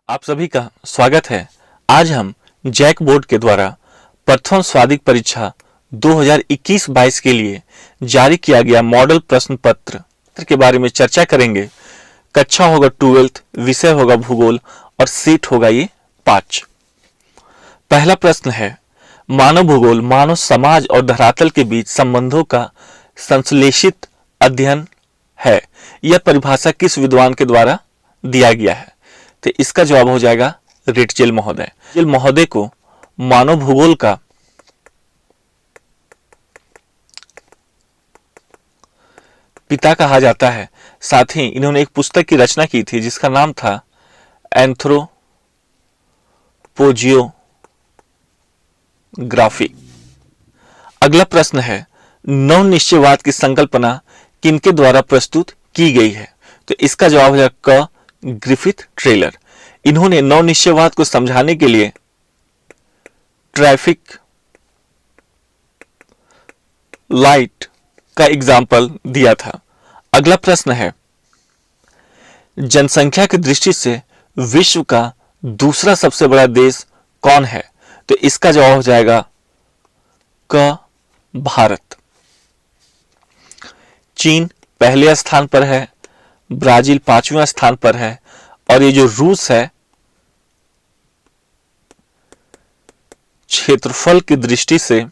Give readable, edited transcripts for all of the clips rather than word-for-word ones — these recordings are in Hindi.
आप सभी का स्वागत है। आज हम जैक बोर्ड के द्वारा प्रथम स्वादिक परीक्षा 2021-22 के लिए जारी किया गया मॉडल प्रश्न पत्र के बारे में चर्चा करेंगे। कक्षा होगा 12th, विषय होगा भूगोल और सीट होगा ये 5। पहला प्रश्न है, मानव भूगोल मानव समाज और धरातल के बीच संबंधों का संश्लेषित अध्ययन है। यह परिभाषा किस विद्वान के द्वारा दिया गया है? तो इसका जवाब हो जाएगा रिटजेल महोदय। रिटजेल महोदय को मानव भूगोल का पिता कहा जाता है। साथ ही इन्होंने एक पुस्तक की रचना की थी जिसका नाम था एंथ्रोपोजियोग्राफी। अगला प्रश्न है, नव निश्चयवाद की संकल्पना किनके द्वारा प्रस्तुत की गई है? तो इसका जवाब है क ग्रिफिथ ट्रेलर। इन्होंने नव निश्चयवाद को समझाने के लिए ट्रैफिक लाइट का एग्जाम्पल दिया था। अगला प्रश्न है, जनसंख्या की दृष्टि से विश्व का दूसरा सबसे बड़ा देश कौन है? तो इसका जवाब हो जाएगा क भारत। चीन पहले स्थान पर है, ब्राजील 5वें स्थान पर है और ये जो रूस है क्षेत्रफल की दृष्टि से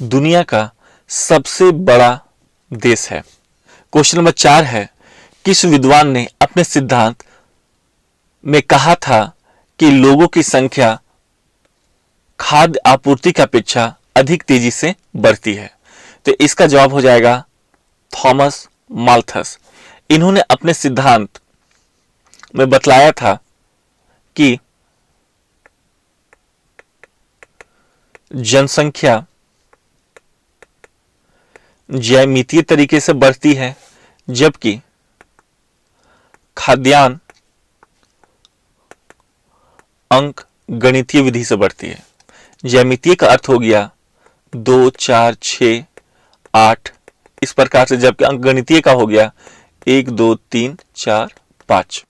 दुनिया का सबसे बड़ा देश है। क्वेश्चन नंबर 4 है, किस विद्वान ने अपने सिद्धांत में कहा था कि लोगों की संख्या खाद्य आपूर्ति की अपेक्षा अधिक तेजी से बढ़ती है? तो इसका जवाब हो जाएगा थॉमस माल्थस। इन्होंने अपने सिद्धांत में बतलाया था कि जनसंख्या ज्यामितीय तरीके से बढ़ती है जबकि खाद्यान्न अंक गणितीय विधि से बढ़ती है। ज्यामितीय का अर्थ हो गया 2, 4, 6, 8 इस प्रकार से, जबकि अंक गणितीय का हो गया 1, 2, 3, 4, 5।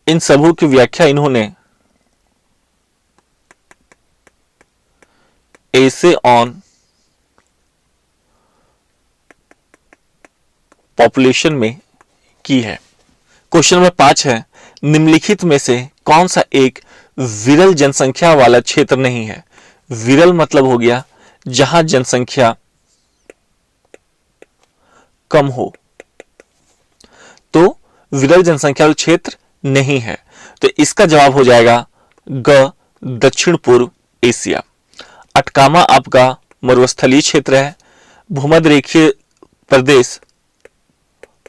इन सबों की व्याख्या इन्होंने एसे ऑन पॉपुलेशन में की है। क्वेश्चन नंबर 5 है, निम्नलिखित में से कौन सा एक विरल जनसंख्या वाला क्षेत्र नहीं है? विरल मतलब हो गया जहां जनसंख्या कम हो, तो विरल जनसंख्या वाला क्षेत्र नहीं है। तो इसका जवाब हो जाएगा ग दक्षिण पूर्व एशिया। अटकामा आपका मरुस्थलीय क्षेत्र है, भूमध्य रेखीय प्रदेश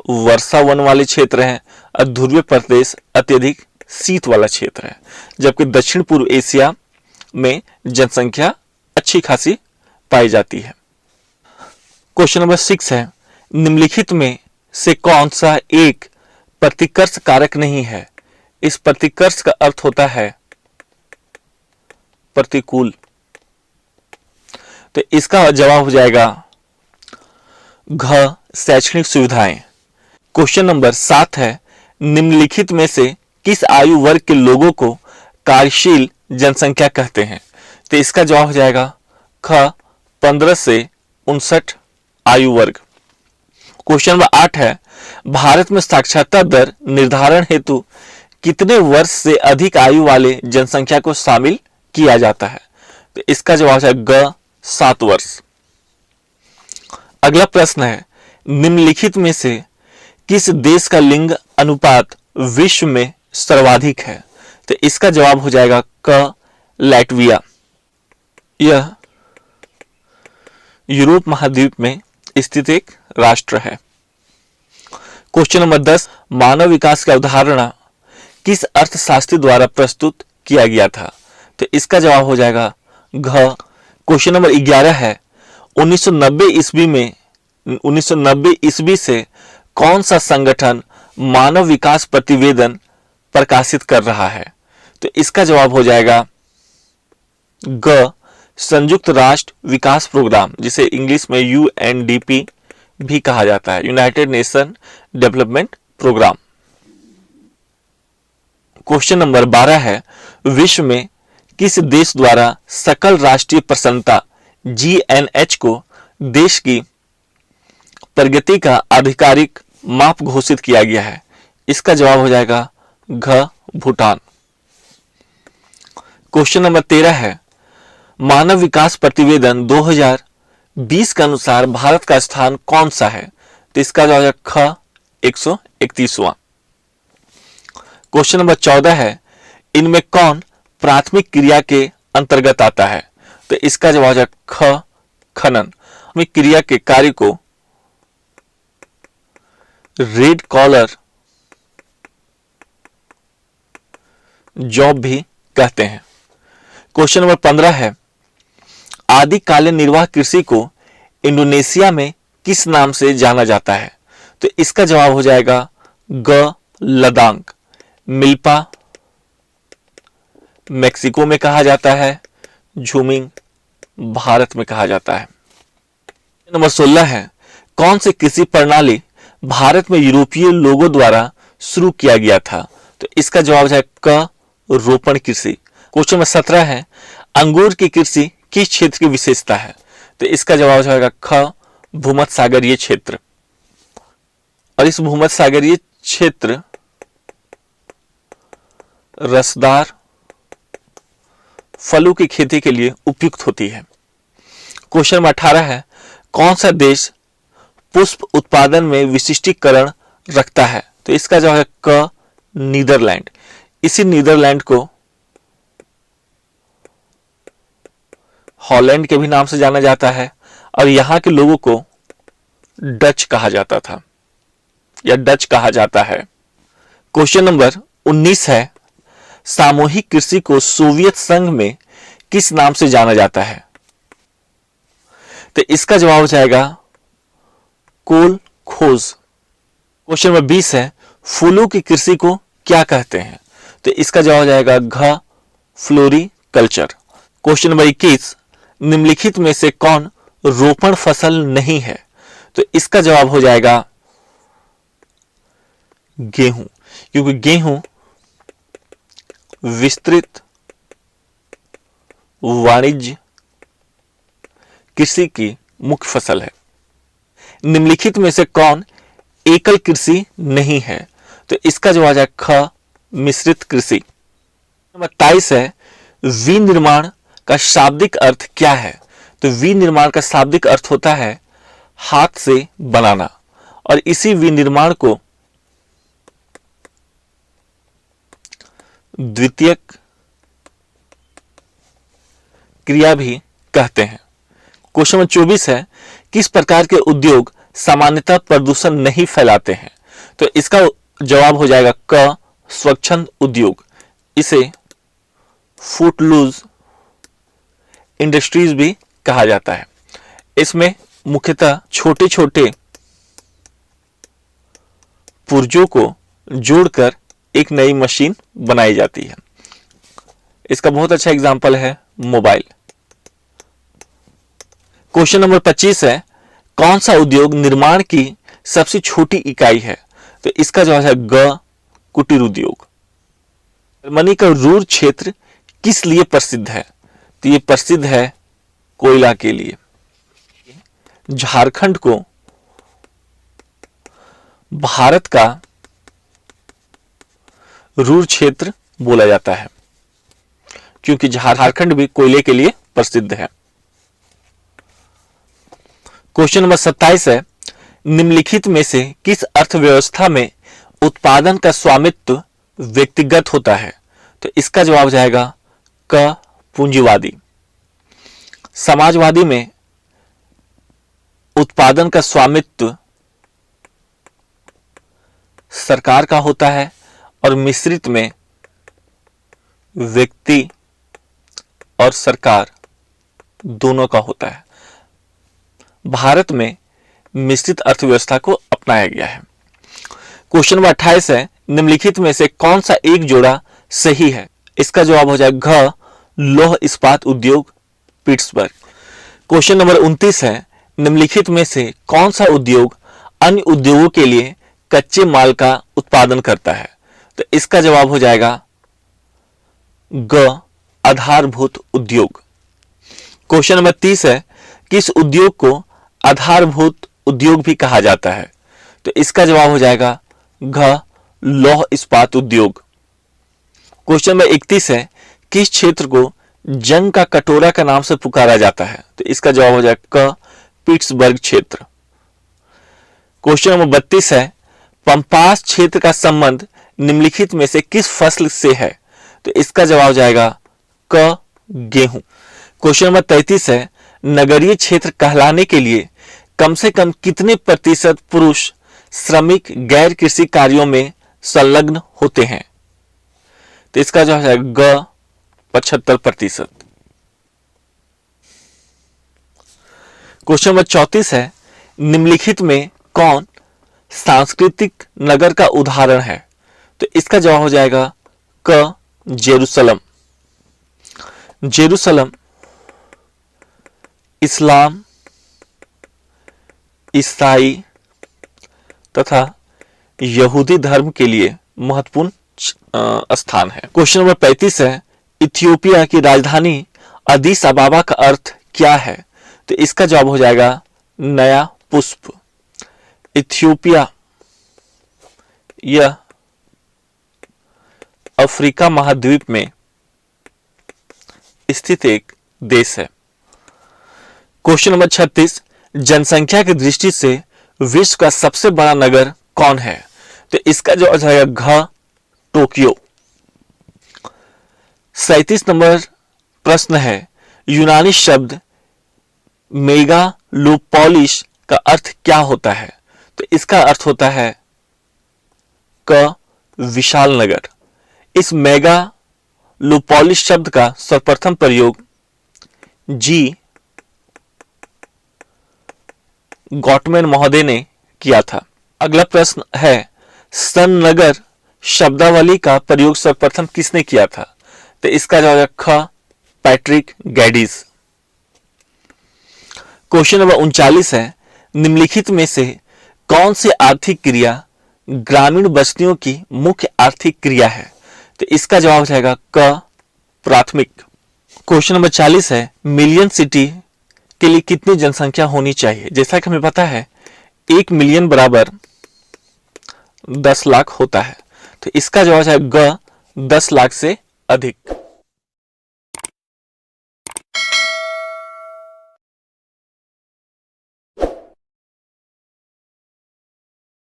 वर्षा वन वाले क्षेत्र हैं और ध्रुवीय प्रदेश अत्यधिक शीत वाला क्षेत्र है, जबकि दक्षिण पूर्व एशिया में जनसंख्या अच्छी खासी पाई जाती है। क्वेश्चन नंबर 6 है, निम्नलिखित में से कौन सा एक प्रतिकर्ष कारक नहीं है? इस प्रतिकर्ष का अर्थ होता है प्रतिकूल। तो इसका जवाब हो जाएगा घ शैक्षणिक सुविधाएं। क्वेश्चन नंबर 7 है, निम्नलिखित में से किस आयु वर्ग के लोगों को कार्यशील जनसंख्या कहते हैं? तो इसका जवाब हो जाएगा ख 15 से 59 आयु वर्ग। क्वेश्चन नंबर 8 है, भारत में साक्षरता दर निर्धारण हेतु कितने वर्ष से अधिक आयु वाले जनसंख्या को शामिल किया जाता है? तो इसका जवाब है ग 7 वर्ष। अगला प्रश्न है, निम्नलिखित में से किस देश का लिंग अनुपात विश्व में सर्वाधिक है? तो इसका जवाब हो जाएगा क लैटविया। यह यूरोप महाद्वीप में स्थित एक राष्ट्र है। क्वेश्चन नंबर 10, मानव विकास की अवधारणा किस अर्थशास्त्री द्वारा प्रस्तुत किया गया था? तो इसका जवाब हो जाएगा घ। क्वेश्चन नंबर 11 है, 1990 ईस्वी से कौन सा संगठन मानव विकास प्रतिवेदन प्रकाशित कर रहा है? तो इसका जवाब हो जाएगा ग संयुक्त राष्ट्र विकास प्रोग्राम, जिसे इंग्लिश में UNDP भी कहा जाता है, united nation development program. Question number 12 है, विश्व में किस देश द्वारा सकल राष्ट्रीय प्रसन्नता GNH को देश की प्रगति का आधिकारिक माप घोषित किया गया है? इसका जवाब हो जाएगा घ, भूटान। क्वेश्चन नंबर 13 है, मानव विकास प्रतिवेदन 2020 के अनुसार भारत का स्थान कौन सा है? तो इसका जवाब है ख, 131वां। क्वेश्चन नंबर 14 है, इनमें कौन प्राथमिक क्रिया के अंतर्गत आता है? तो इसका जवाब है ख, खनन। प्राथमिक क्रिया के कार्य को रेड कॉलर जॉब भी कहते हैं। क्वेश्चन नंबर 15 है, आदिकालीन निर्वाह कृषि को इंडोनेशिया में किस नाम से जाना जाता है? तो इसका जवाब हो जाएगा ग, लदांग। मिल्पा मेक्सिको में कहा जाता है, झूमिंग भारत में कहा जाता है। नंबर 16 है, कौन सी कृषि प्रणाली भारत में यूरोपीय लोगों द्वारा शुरू किया गया था? तो इसका जवाब है क, रोपण कृषि। क्वेश्चन नंबर 17 है, अंगूर की कृषि किस क्षेत्र की विशेषता है? तो इसका जवाब हो जाएगा ख, भूमध्य सागरीय क्षेत्र। और इस भूमध्य सागरीय क्षेत्र रसदार फलों की खेती के लिए उपयुक्त होती है। क्वेश्चन नंबर 18 है, कौन सा देश पुष्प उत्पादन में विशिष्टीकरण रखता है? तो इसका जवाब है क, नीदरलैंड। इसी नीदरलैंड को हॉलैंड के भी नाम से जाना जाता है और यहां के लोगों को डच कहा जाता था या डच कहा जाता है। क्वेश्चन नंबर 19 है, सामूहिक कृषि को सोवियत संघ में किस नाम से जाना जाता है? तो इसका जवाब हो जाएगा कोल खोज। क्वेश्चन नंबर 20 है, फूलों की कृषि को क्या कहते हैं? तो इसका जवाब हो जाएगा घ, फ्लोरीकल्चर। क्वेश्चन नंबर 21, निम्नलिखित में से कौन रोपण फसल नहीं है? तो इसका जवाब हो जाएगा गेहूं, क्योंकि गेहूं विस्तृत वाणिज्य कृषि की मुख्य फसल है। निम्नलिखित में से कौन एकल कृषि नहीं है? तो इसका जवाब है ख, मिश्रित कृषि। नंबर 23 है, विनिर्माण का शाब्दिक अर्थ क्या है? तो विनिर्माण का शाब्दिक अर्थ होता है हाथ से बनाना, और इसी विनिर्माण को द्वितीयक क्रिया भी कहते हैं। क्वेश्चन नंबर 24 है, किस प्रकार के उद्योग सामान्यतः प्रदूषण नहीं फैलाते हैं? तो इसका जवाब हो जाएगा क, स्वच्छंद उद्योग। इसे फुटलूज इंडस्ट्रीज भी कहा जाता है। इसमें मुख्यतः छोटे छोटे पुर्जों को जोड़कर एक नई मशीन बनाई जाती है। इसका बहुत अच्छा एग्जांपल है मोबाइल। क्वेश्चन नंबर 25 है, कौन सा उद्योग निर्माण की सबसे छोटी इकाई है? तो इसका जवाब है ग, कुटीर उद्योग। जर्मनी का रूर क्षेत्र किस लिए प्रसिद्ध है? तो ये प्रसिद्ध है कोयला के लिए। झारखंड को भारत का रूर क्षेत्र बोला जाता है, क्योंकि झारखंड भी कोयले के लिए प्रसिद्ध है। क्वेश्चन नंबर 27 है, निम्नलिखित में से किस अर्थव्यवस्था में उत्पादन का स्वामित्व व्यक्तिगत होता है? तो इसका जवाब जाएगा क, पूंजीवादी। समाजवादी में उत्पादन का स्वामित्व सरकार का होता है और मिश्रित में व्यक्ति और सरकार दोनों का होता है। भारत में मिश्रित अर्थव्यवस्था को अपनाया गया है। क्वेश्चन नंबर 28 है, निम्नलिखित में से कौन सा एक जोड़ा सही है? इसका जवाब हो जाएगा घ, लौह इस्पात उद्योग पिट्सबर्ग। क्वेश्चन नंबर 29 है, निम्नलिखित में से कौन सा उद्योग अन्य उद्योगों के लिए कच्चे माल का उत्पादन करता है? तो इसका जवाब हो जाएगा ग आधारभूत उद्योग। क्वेश्चन नंबर 30 है, किस उद्योग को आधारभूत उद्योग भी कहा जाता है? तो इसका जवाब हो जाएगा घ लौह इस्पात उद्योग। क्वेश्चन नंबर 31 है, किस क्षेत्र को जंग का कटोरा का नाम से पुकारा जाता है? तो इसका जवाब हो जाएगा क पिट्सबर्ग क्षेत्र। क्वेश्चन नंबर 32 है, पंपास क्षेत्र का संबंध निम्नलिखित में से किस फसल से है? तो इसका जवाब हो जाएगा क गेहूं। क्वेश्चन नंबर 33 है, नगरीय क्षेत्र कहलाने के लिए कम से कम कितने प्रतिशत पुरुष श्रमिक गैर कृषि कार्यों में संलग्न होते हैं? तो इसका जवाब है ग 75%। क्वेश्चन नंबर 34 है, निम्नलिखित में कौन सांस्कृतिक नगर का उदाहरण है? तो इसका जवाब हो जाएगा क जेरूसलम। जेरूसलम इस्लाम, ईसाई तथा यहूदी धर्म के लिए महत्वपूर्ण स्थान है। क्वेश्चन नंबर 35 है, इथियोपिया की राजधानी अदीस अबाबा का अर्थ क्या है? तो इसका जवाब हो जाएगा नया पुष्प। इथियोपिया यह अफ्रीका महाद्वीप में स्थित एक देश है। क्वेश्चन नंबर 36, जनसंख्या की दृष्टि से विश्व का सबसे बड़ा नगर कौन है? तो इसका जवाब हो जाएगा घ टोक्यो। 37 नंबर प्रश्न है, यूनानी शब्द मेगालोपोलिस का अर्थ क्या होता है? तो इसका अर्थ होता है क विशाल नगर। इस मेगालोपोलिस शब्द का सर्वप्रथम प्रयोग जी गॉटमैन महोदय ने किया था। अगला प्रश्न है, सन नगर शब्दावली का प्रयोग सर्वप्रथम किसने किया था? तो इसका जवाब है ख पैट्रिक गैडिस। क्वेश्चन नंबर 39 है, निम्नलिखित में से कौन सी आर्थिक क्रिया ग्रामीण बस्तियों की मुख्य आर्थिक क्रिया है? तो इसका जवाब हो जाएगा क प्राथमिक। क्वेश्चन नंबर 40 है, मिलियन सिटी के लिए कितनी जनसंख्या होनी चाहिए? जैसा कि हमें पता है 1 मिलियन बराबर 10 लाख होता है। तो इसका जवाब है ग 10 लाख से अधिक।